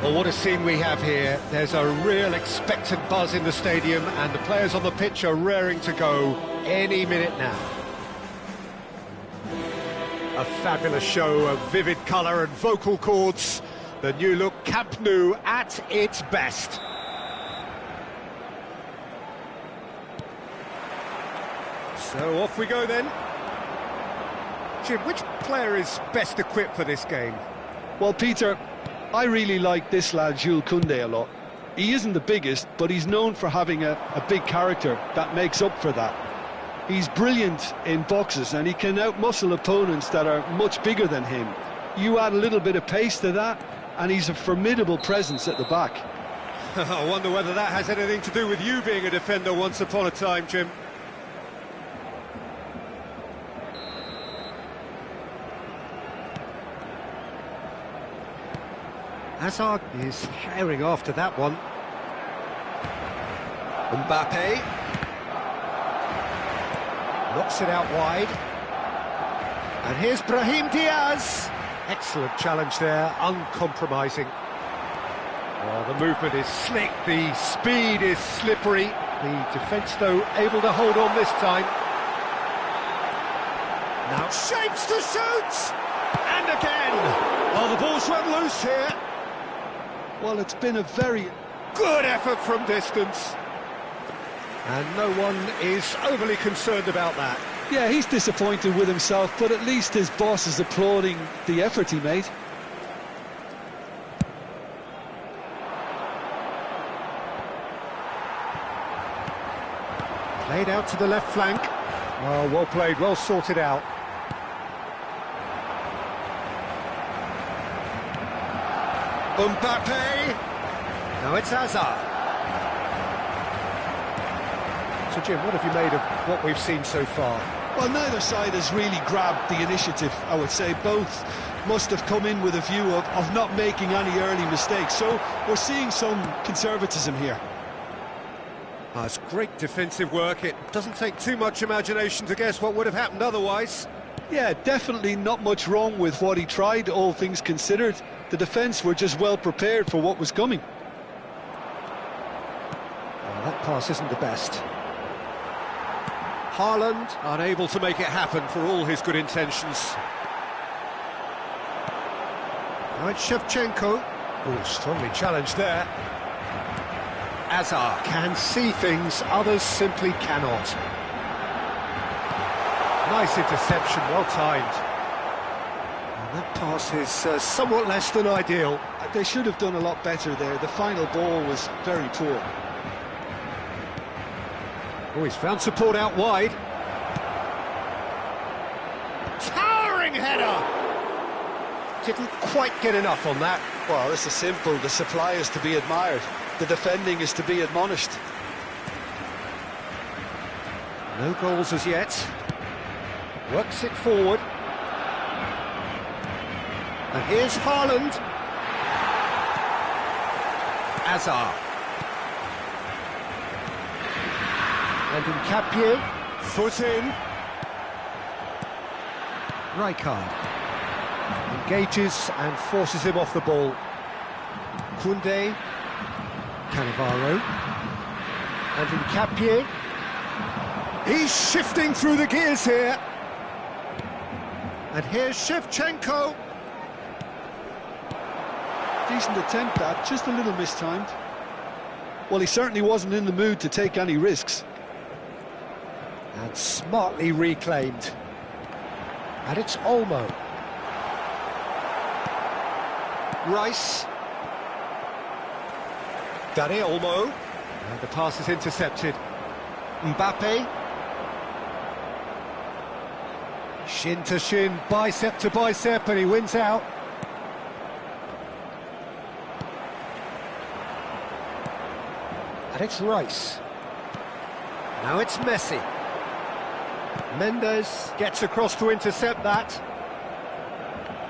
Well, what a scene we have here. There's a real expectant buzz in the stadium, and the players on the pitch are raring to go any minute now. A fabulous show of vivid colour and vocal cords. The new look Camp Nou at its best. So off we go then. Jim, which player is best equipped for this game? Well, Peter, I really like this lad, Jules Koundé, a lot. He isn't the biggest, but he's known for having a big character that makes up for that. He's brilliant in boxes, and he can outmuscle opponents that are much bigger than him. You add a little bit of pace to that, and he's a formidable presence at the back. I wonder whether that has anything to do with you being a defender once upon a time, Jim. Hazard is herring after that one. Mbappe knocks it out wide. And here's Brahim Diaz. Excellent challenge there, uncompromising. Well, the movement is slick, the speed is slippery. The defence, though, able to hold on this time. Now shapes to shoot! And again! Oh, the ball's run loose here. Well, it's been a very good effort from distance. And no one is overly concerned about that. Yeah, he's disappointed with himself, but at least his boss is applauding the effort he made. Played out to the left flank. Oh, well played, well sorted out. Mbappe. Now it's Hazard. So, Jim, what have you made of what we've seen so far? Well, neither side has really grabbed the initiative, I would say. Both must have come in with a view of not making any early mistakes. So we're seeing some conservatism here. Oh, it's great defensive work. It doesn't take too much imagination to guess what would have happened otherwise. Yeah, definitely not much wrong with what he tried, all things considered. The defence were just well prepared for what was coming. Oh, that pass isn't the best. Haaland unable to make it happen for all his good intentions. Now it's Shevchenko. Oh, strongly challenged there. Hazard can see things others simply cannot. Nice interception, well timed. And that pass is somewhat less than ideal. They should have done a lot better there. The final ball was very poor. Oh, he's found support out wide. Towering header! Didn't quite get enough on that. Well, this is simple. The supply is to be admired. The defending is to be admonished. No goals as yet. Works it forward. And here's Haaland. Hazard. And Nkapie, foot in. Rijkaard engages and forces him off the ball. Koundé, Cannavaro, and Nkapie. He's shifting through the gears here. And here's Shevchenko. Decent attempt at, just a little mistimed. Well, he certainly wasn't in the mood to take any risks. And smartly reclaimed. And it's Olmo. Rice. Dani Olmo. And the pass is intercepted. Mbappe. Shin to shin, bicep to bicep, and he wins out. And it's Rice. Now it's Messi. Mendes gets across to intercept that.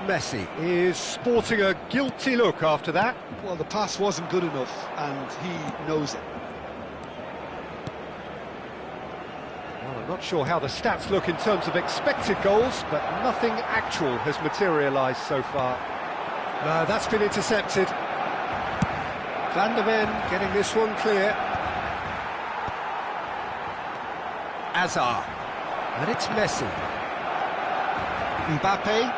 Messi is sporting a guilty look after that. Well, the pass wasn't good enough, and he knows it. Well, I'm not sure how the stats look in terms of expected goals, but nothing actual has materialised so far. No, that's been intercepted. Van der Ven getting this one clear. Hazard. And it's Messi. Mbappe.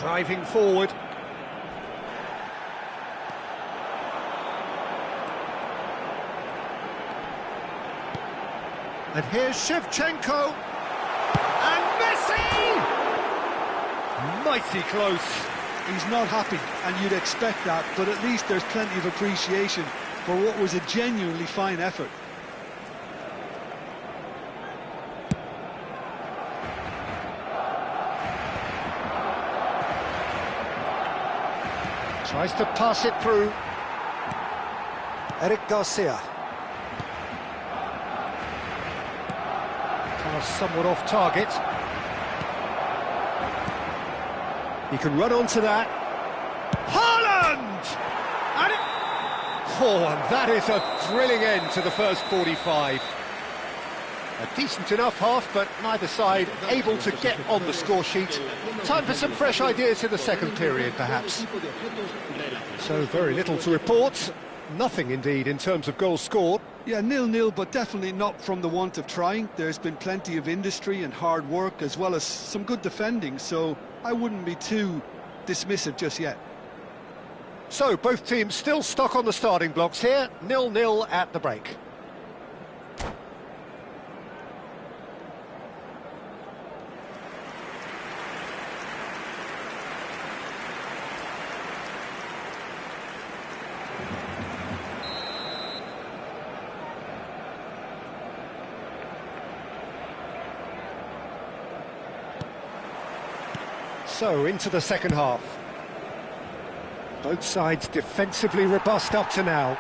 Driving forward. And here's Shevchenko. And Messi! Mighty close. He's not happy, and you'd expect that, but at least there's plenty of appreciation for what was a genuinely fine effort. Tries to pass it through. Eric Garcia. Pass somewhat off target. He can run onto that. Haaland! And that is a thrilling end to the first 45. A decent enough half, but neither side able to get on the score sheet. Time for some fresh ideas in the second period, perhaps. So very little to report. Nothing, indeed, in terms of goals scored. Yeah, 0-0, but definitely not from the want of trying. There's been plenty of industry and hard work, as well as some good defending, so I wouldn't be too dismissive just yet. So, both teams still stuck on the starting blocks here, 0-0 at the break. So, into the second half. Both sides defensively robust up to now.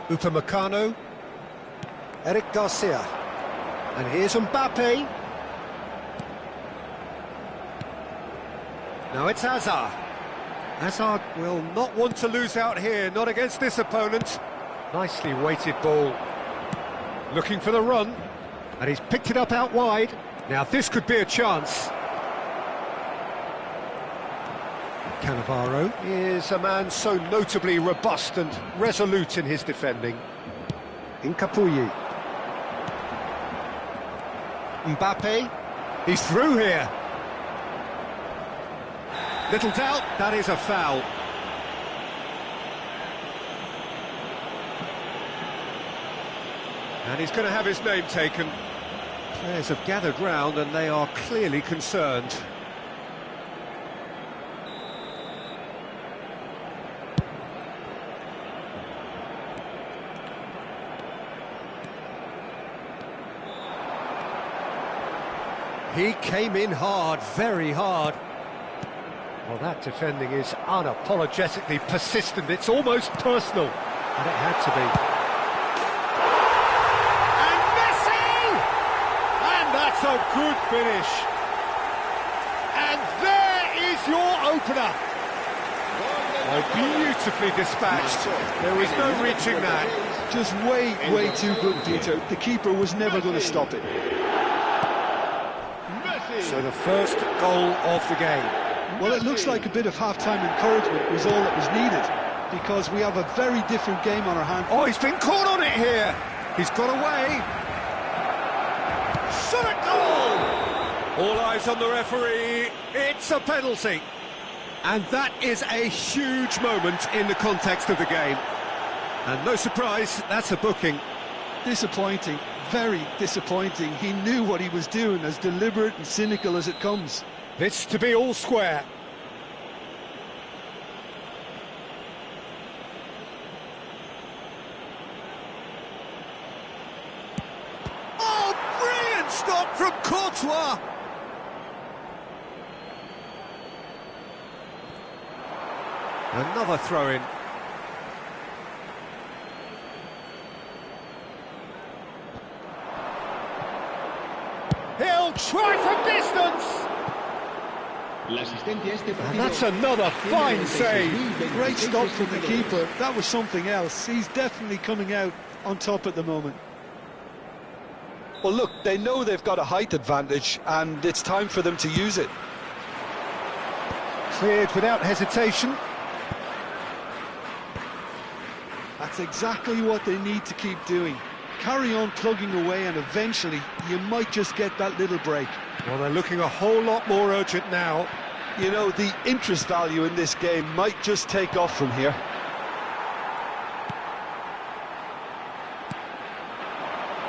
Upamecano. Eric Garcia. And here's Mbappe. Now it's Hazard. Hazard will not want to lose out here, not against this opponent. Nicely weighted ball. Looking for the run. And he's picked it up out wide. Now this could be a chance. Cannavaro is a man so notably robust and resolute in his defending. Incapuyi. Mbappe. He's through here. Little doubt, that is a foul. And he's going to have his name taken. Players have gathered round and they are clearly concerned. He came in hard, very hard. Well, that defending is unapologetically persistent. It's almost personal. And it had to be. That's a good finish. And there is your opener. Oh, beautifully dispatched. There was no reaching that. Just way too good, Peter. The keeper was never going to stop it. So the first goal of the game. Well, it looks like a bit of half-time encouragement was all that was needed, because we have a very different game on our hands. Oh, he's been caught on it here. He's got away. Shot at goal! All eyes on the referee. It's a penalty. And that is a huge moment in the context of the game. And no surprise, that's a booking. Disappointing, very disappointing. He knew what he was doing, as deliberate and cynical as it comes. This to be all square. Stop from Courtois! Another throw-in. He'll try from distance! And that's another fine save. Great stop from the keeper. That was something else. He's definitely coming out on top at the moment. Well, look, they know they've got a height advantage, and it's time for them to use it. Cleared without hesitation. That's exactly what they need to keep doing. Carry on plugging away and eventually you might just get that little break. Well, they're looking a whole lot more urgent now. You know, the interest value in this game might just take off from here.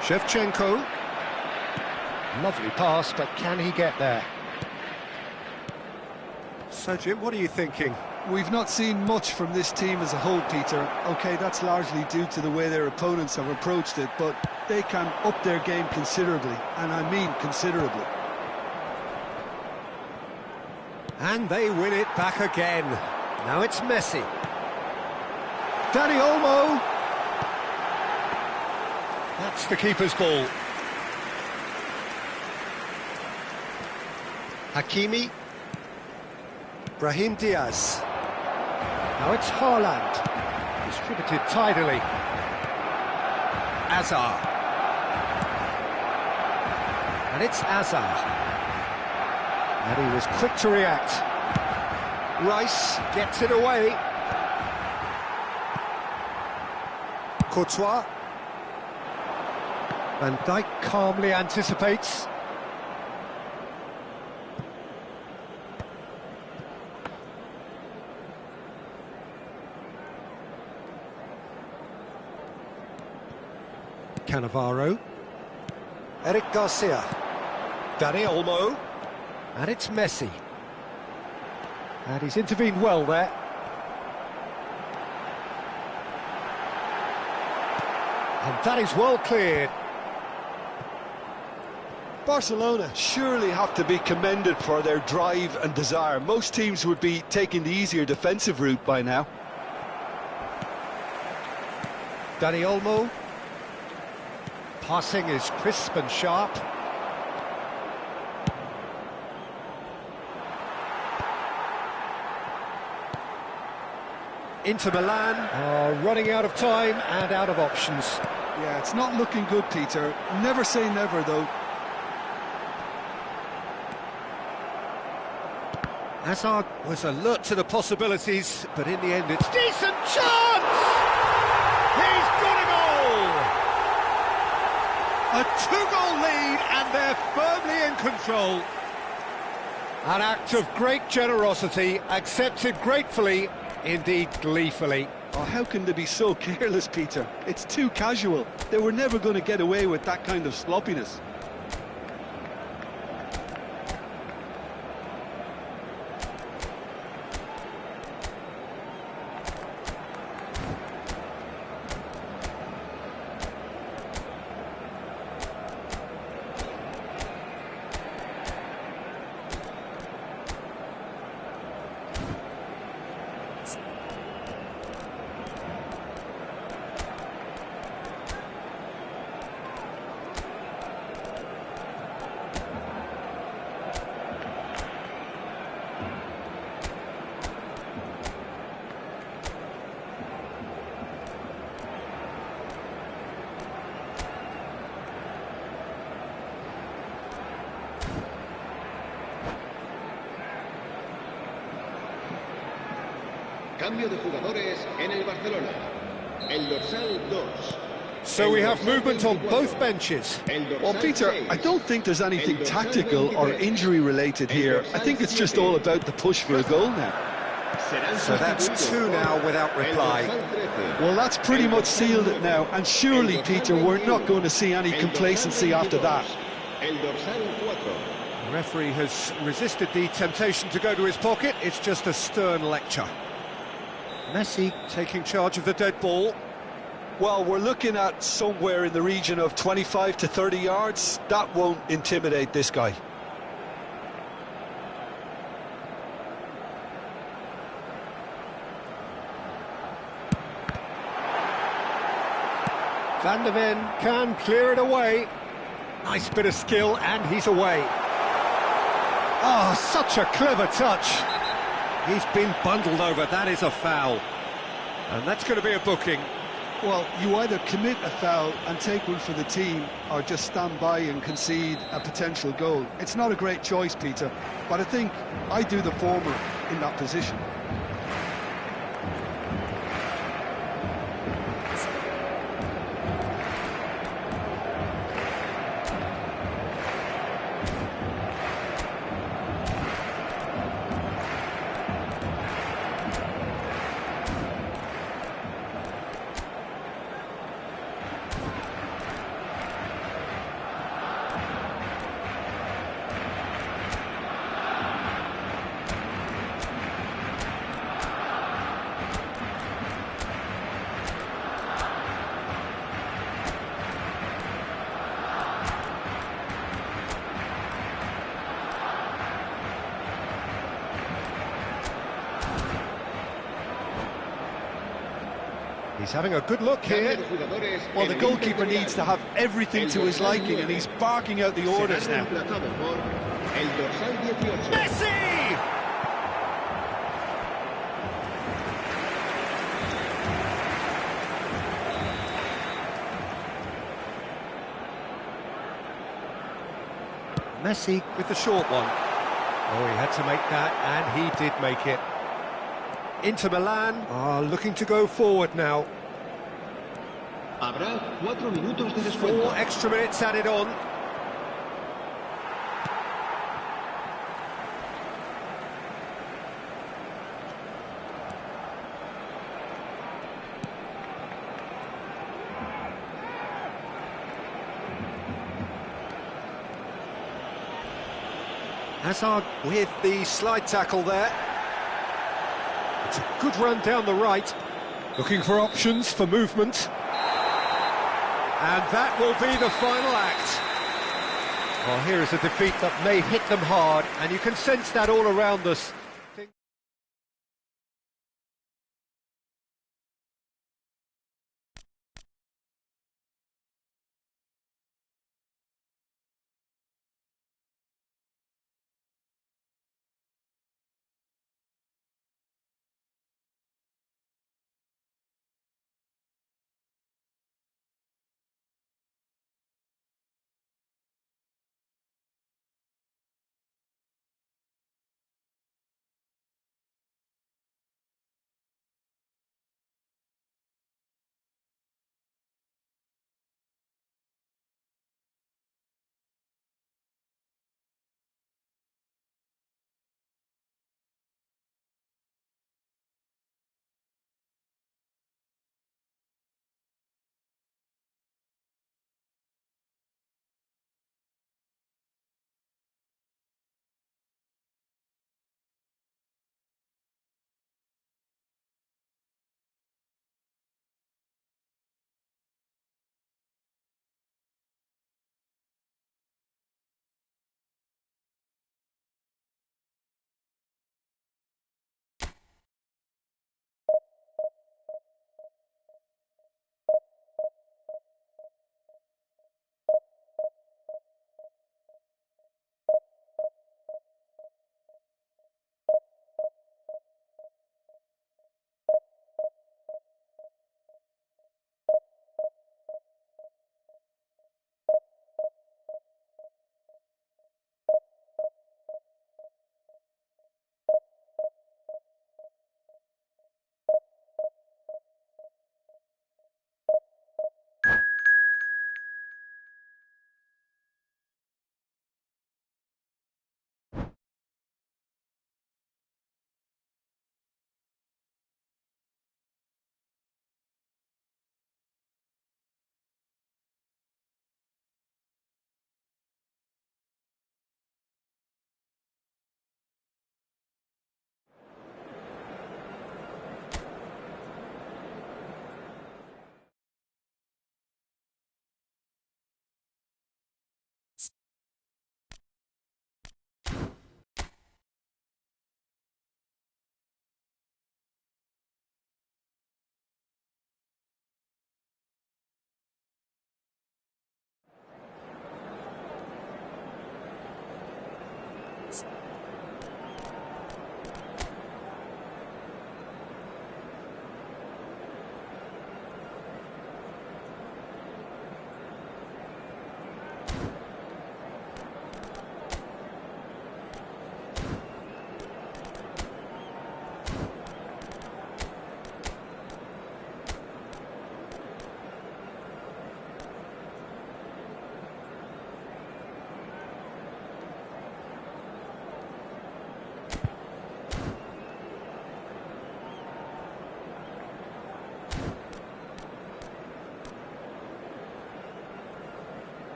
Shevchenko. Lovely pass, but can he get there? So, Jim, what are you thinking? We've not seen much from this team as a whole, Peter. OK, that's largely due to the way their opponents have approached it, but they can up their game considerably, and I mean considerably. And they win it back again. Now it's Messi. Dani Olmo. That's the keeper's ball. Hakimi. Brahim Diaz. Now it's Haaland. Distributed tidily. Azar. And it's Azar. And he was quick to react. Rice gets it away. Courtois. Van Dijk calmly anticipates. Cannavaro. Eric Garcia. Dani Olmo. And it's Messi. And he's intervened well there. And that is well cleared. Barcelona surely have to be commended for their drive and desire. Most teams would be taking the easier defensive route by now. Dani Olmo. Passing is crisp and sharp. Inter Milan are running out of time and out of options. Yeah, it's not looking good, Peter. Never say never, though. Hazard was alert to the possibilities, but in the end it's decent chance! He's got a goal! A two-goal lead and they're firmly in control. An act of great generosity, accepted gratefully, indeed gleefully. Oh, how can they be so careless, Peter? It's too casual. They were never going to get away with that kind of sloppiness. Cambio de jugadores en el Barcelona. El dorsal 2. So we have movement on both benches. Well, Peter, I don't think there's anything tactical or injury-related here. I think it's just all about the push for a goal now. So that's two now without reply. Well, that's pretty much sealed it now. And surely, Peter, we're not going to see any complacency after that. The referee has resisted the temptation to go to his pocket. It's just a stern lecture. Messi taking charge of the dead ball. Well, we're looking at somewhere in the region of 25 to 30 yards. That won't intimidate this guy. Van der Ven can clear it away. Nice bit of skill, and he's away. Oh, such a clever touch. He's been bundled over. That is a foul. And that's going to be a booking. Well, you either commit a foul and take one for the team, or just stand by and concede a potential goal. It's not a great choice, Peter, but I think I do the former. in that position. He's having a good look here. Well, the goalkeeper needs to have everything to his liking, and he's barking out the orders now. Messi! Messi with the short one. Oh, he had to make that, and he did make it. Inter Milan are looking to go forward now. Habrá 4 minutos de descuento. 4 extra minutes added on. Hazard with the slide tackle there. It's a good run down the right. Looking for options for movement. And that will be the final act. Well, here is a defeat that may hit them hard, and you can sense that all around us.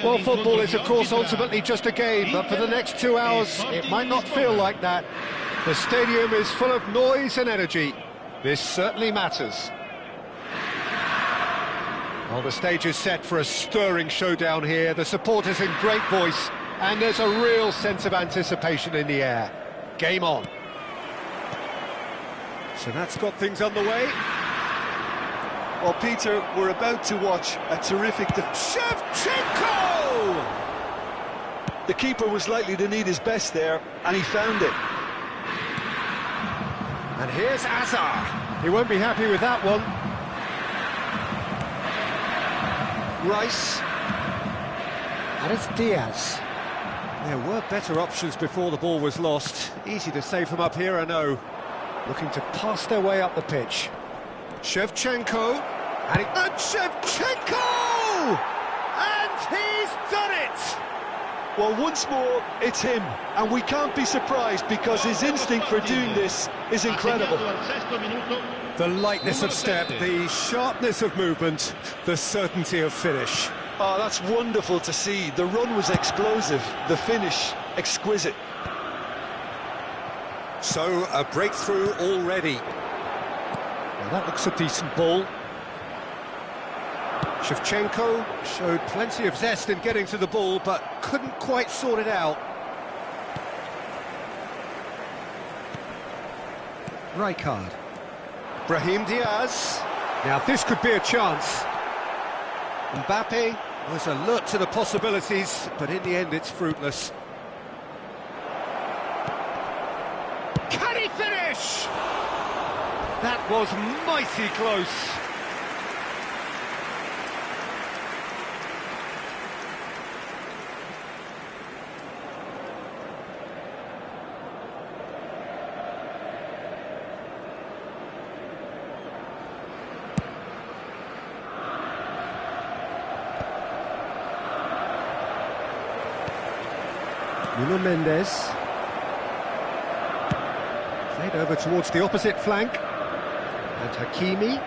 Well, football is, of course, ultimately just a game, but for the next 2 hours, it might not feel like that. The stadium is full of noise and energy. This certainly matters. Well, the stage is set for a stirring showdown here. The supporters in great voice, and there's a real sense of anticipation in the air. Game on. So that's got things underway. Well, Peter, we're about to watch a terrific... Shevchenko! The keeper was likely to need his best there, and he found it. And here's Azar. He won't be happy with that one. Rice. And it's Diaz. There were better options before the ball was lost. Easy to save them up here, I know. Looking to pass their way up the pitch. Shevchenko. And Shevchenko! And he's done it! Well, once more, it's him. And we can't be surprised because his instinct for doing this is incredible. The lightness of step, the sharpness of movement, the certainty of finish. Oh, that's wonderful to see. The run was explosive, the finish exquisite. So, a breakthrough already. Now that looks a decent ball. Shevchenko showed plenty of zest in getting to the ball, but couldn't quite sort it out. Rijkaard. Brahim Diaz. Now this could be a chance. Mbappe was alert to the possibilities, but in the end it's fruitless. Can he finish? That was mighty close. Nuno Mendes. Played over towards the opposite flank. And Hakimi.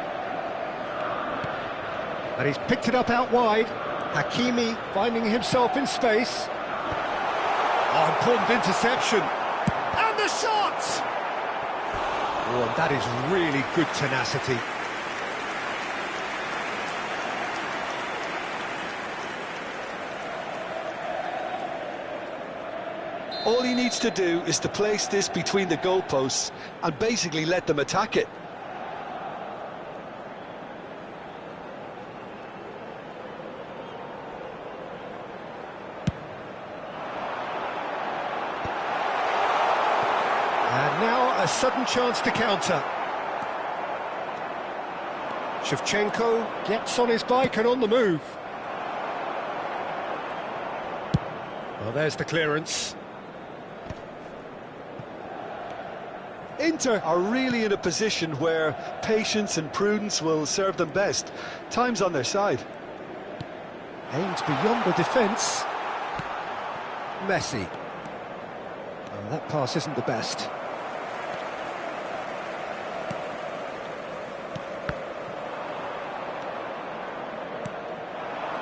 And he's picked it up out wide. Hakimi finding himself in space. Oh, important interception. And the shot! Oh, and that is really good tenacity. All he needs to do is to place this between the goalposts and basically let them attack it. And now a sudden chance to counter. Shevchenko gets on his bike and on the move. Well, there's the clearance. Inter are really in a position where patience and prudence will serve them best. Time's on their side. Aimed beyond the defence. Messi. Oh, that pass isn't the best.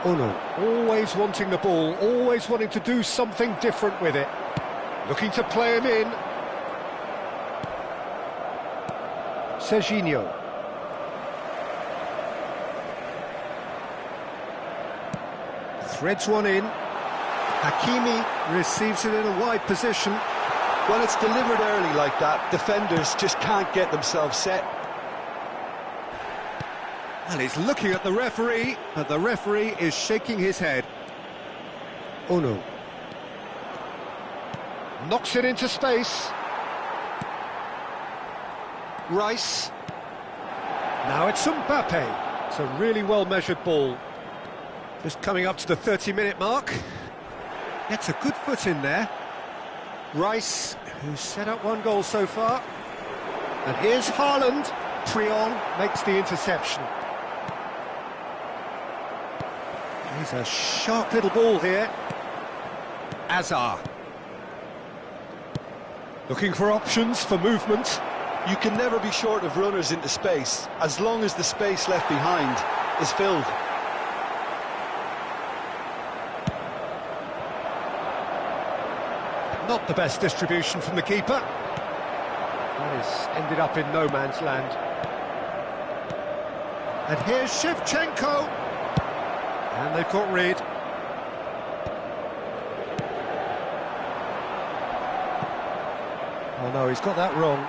Oh no, always wanting the ball, always wanting to do something different with it. Looking to play him in. Serginho. Threads one in. Hakimi receives it in a wide position. When it's delivered early like that, defenders just can't get themselves set. And he's looking at the referee, but the referee is shaking his head. Oh no. Knocks it into space. Rice. Now it's Mbappe. It's a really well-measured ball. Just coming up to the 30-minute mark. Gets a good foot in there. Rice, who's set up one goal so far. And here's Haaland. Trion makes the interception. He's a sharp little ball here. Azar. Looking for options for movement. You can never be short of runners into space, as long as the space left behind is filled. Not the best distribution from the keeper. That has ended up in no man's land. And here's Shevchenko. And they've got rid. Oh no, he's got that wrong.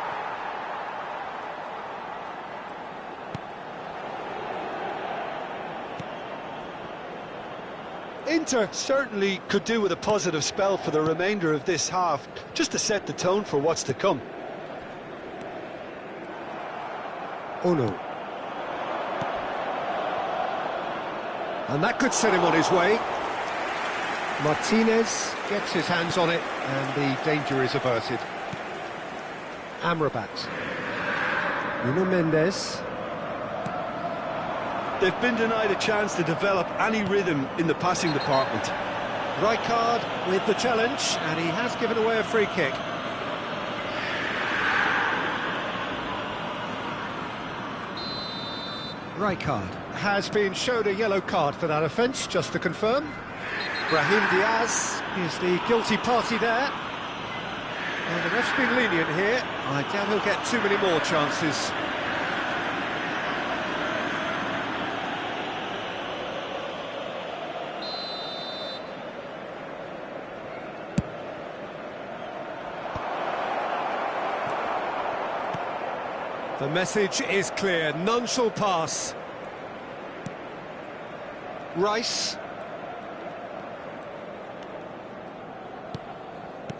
Inter certainly could do with a positive spell for the remainder of this half, just to set the tone for what's to come. Oh no. And that could set him on his way. Martinez gets his hands on it, and the danger is averted. Amrabat. Nuno Mendes. They've been denied a chance to develop any rhythm in the passing department. Rijkaard with the challenge, and he has given away a free kick. Rijkaard has been showed a yellow card for that offence, just to confirm. Brahim Diaz is the guilty party there. Well, the ref's been lenient here. I doubt he'll get too many more chances. The message is clear, none shall pass. Rice.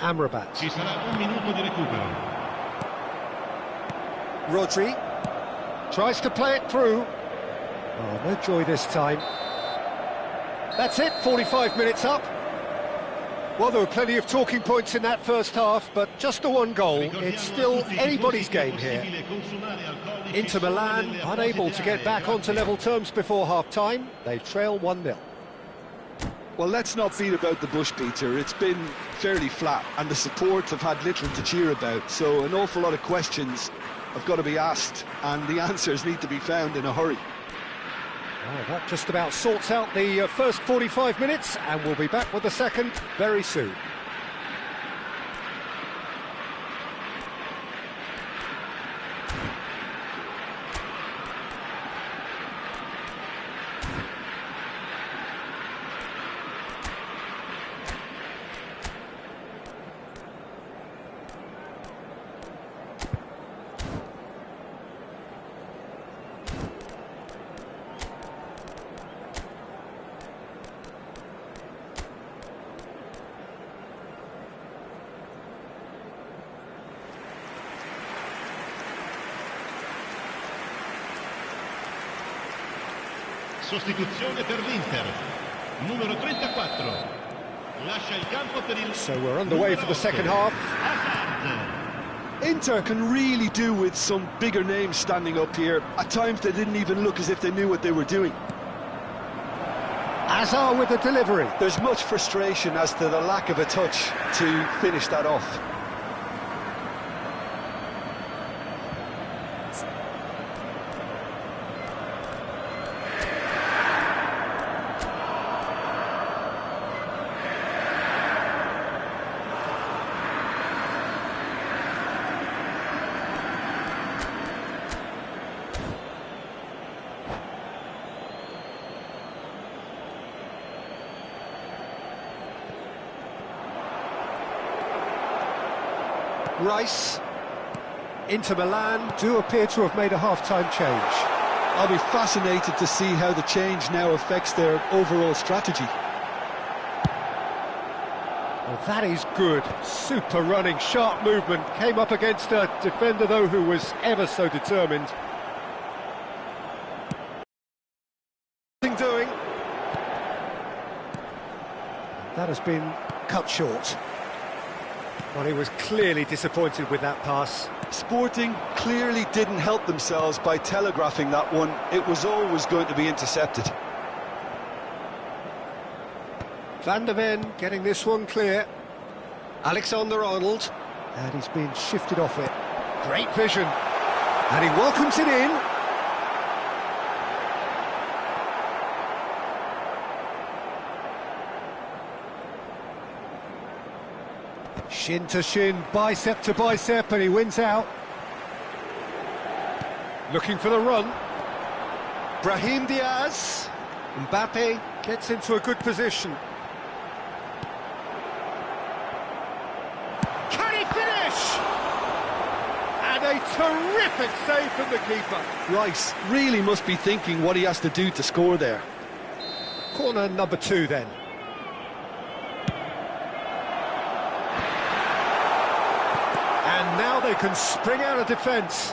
Amrabat. Ci sarà un minuto di recupero. Rodri tries to play it through. Oh, no joy this time. That's it, 45 minutes up. Well, there were plenty of talking points in that first half, but just the one goal. It's still anybody's game here. Inter Milan unable to get back onto level terms before half-time. They trail 1-0. Well, let's not beat about the bush, Peter. It's been fairly flat, and the support have had little to cheer about, so an awful lot of questions have got to be asked, and the answers need to be found in a hurry. Oh, that just about sorts out the first 45 minutes, and we'll be back with the second very soon. Sostituzione per l'Inter. Numero 34. Lascia il campo per il... So we're underway for the second half. Inter can really do with some bigger names standing up here. At times they didn't even look as if they knew what they were doing. Hazard with the delivery. There's much frustration as to the lack of a touch to finish that off. Rice. Inter Milan do appear to have made a half-time change. I'll be fascinated to see how the change now affects their overall strategy. Well, that is good. Super running, sharp movement. Came up against a defender, though, who was ever so determined. Nothing doing. That has been cut short. Well, he was clearly disappointed with that pass. Sporting clearly didn't help themselves by telegraphing that one. It was always going to be intercepted. Van der Ven getting this one clear. Alexander-Arnold. And he's been shifted off it. Great vision. And he welcomes it in. Shin to shin, bicep to bicep, and he wins out. Looking for the run. Brahim Diaz. Mbappe gets into a good position. Can he finish? And a terrific save from the keeper. Rice really must be thinking what he has to do to score there. Corner number 2 then. And now they can spring out of defence.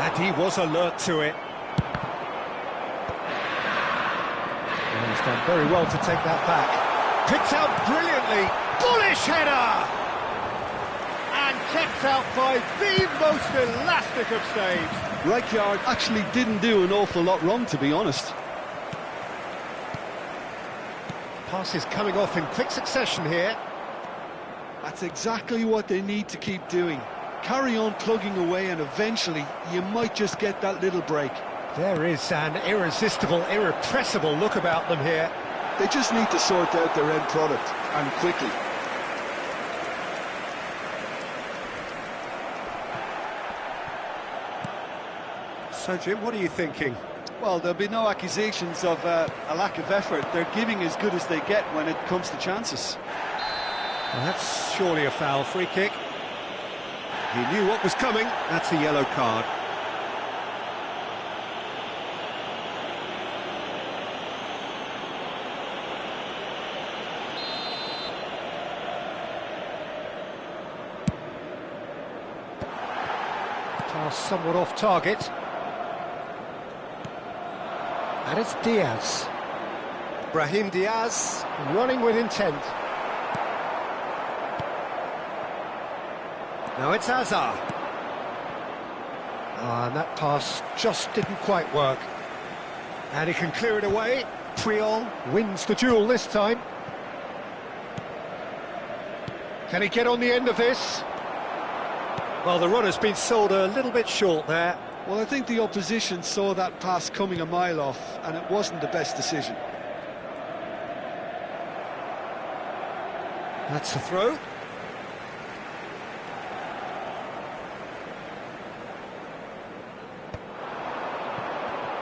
And he was alert to it. And he's done very well to take that back. Picked out brilliantly. Bullish header! And kept out by the most elastic of saves. Rijkaard actually didn't do an awful lot wrong, to be honest. Passes coming off in quick succession here. That's exactly what they need to keep doing. Carry on plugging away, and eventually you might just get that little break. There is an irresistible, irrepressible look about them here. They just need to sort out their end product, and quickly. So, Jim, what are you thinking? Well, there'll be no accusations of a lack of effort. They're giving as good as they get when it comes to chances. Well, that's surely a foul. Free kick. He knew what was coming. That's a yellow card. Pass somewhat off target. And it's Diaz. Brahim Diaz running with intent. Now it's Hazard. And that pass just didn't quite work. And he can clear it away. Puyol wins the duel this time. Can he get on the end of this? Well, the runner's been sold a little bit short there. Well, I think the opposition saw that pass coming a mile off, and it wasn't the best decision. That's a throw.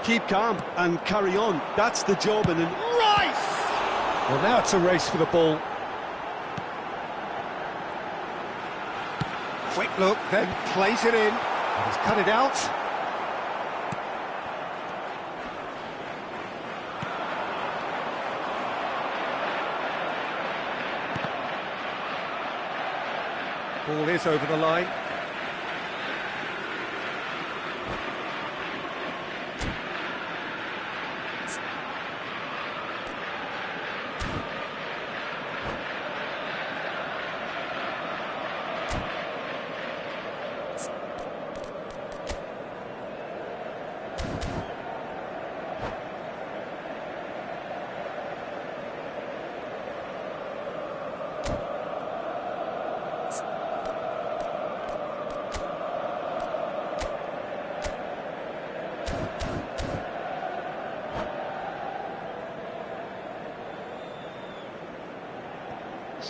Keep calm and carry on. That's the job. And Rice! Well, now it's a race for the ball. Quick look, then plays it in. And he's cut it out. Ball is over the line.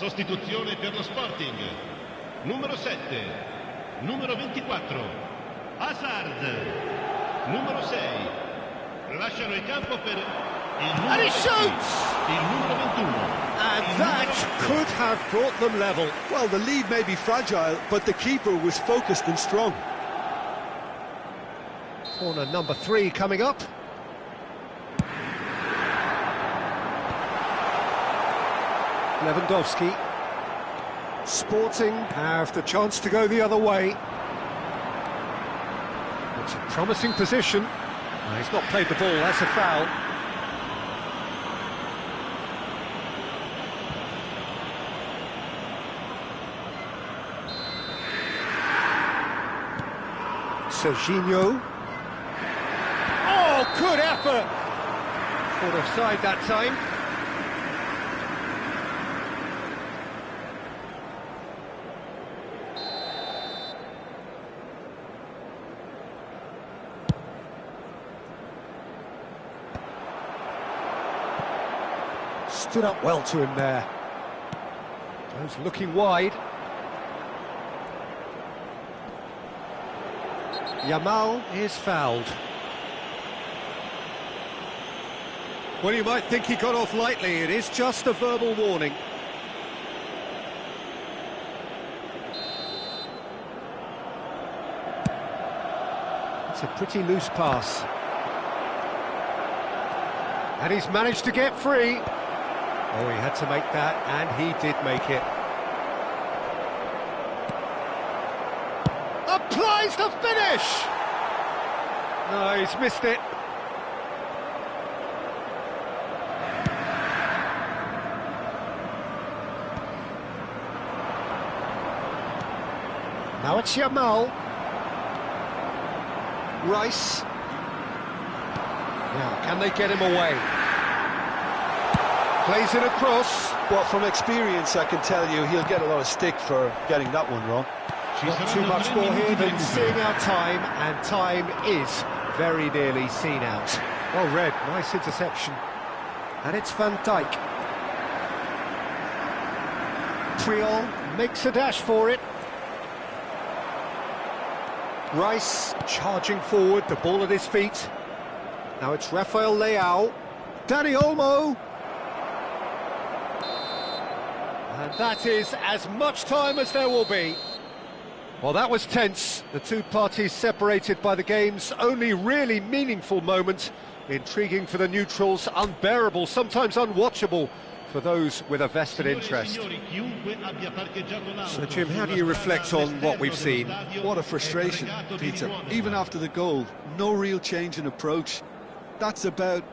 Sostituzione per lo Sporting. Numero 7, numero 24, Hazard. Numero 6, lasciano il campo per il numero And he 20, shoots! il numero 21. And il that numero could have brought them level. well, the lead may be fragile, but the keeper was focused and strong. Corner number 3 coming up. Lewandowski. Sporting have the chance to go the other way. It's a promising position. No, he's not played the ball, that's a foul. Serginho. Oh, good effort! Caught offside that time. Stood up well to him there. Who's looking wide? Yamal is fouled. Well, you might think he got off lightly. It is just a verbal warning. It's a pretty loose pass. And he's managed to get free. Oh, he had to make that, and he did make it. Applies the finish! No, he's missed it. Now it's Yamal. Rice. Now, can they get him away? Plays it across. Well, from experience, I can tell you he'll get a lot of stick for getting that one wrong. Not too much more here than seeing out time, and time is very nearly seen out. Well read, nice interception. And it's Van Dijk. Triol makes a dash for it. Rice charging forward, the ball at his feet. Now it's Rafael Leao. Dani Olmo. And that is as much time as there will be. Well, that was tense. The two parties separated by the game's only really meaningful moment. Intriguing for the neutrals, unbearable, sometimes unwatchable for those with a vested interest. So, Jim, how do you reflect on what we've seen? What a frustration, Peter. Even after the goal, no real change in approach. That's about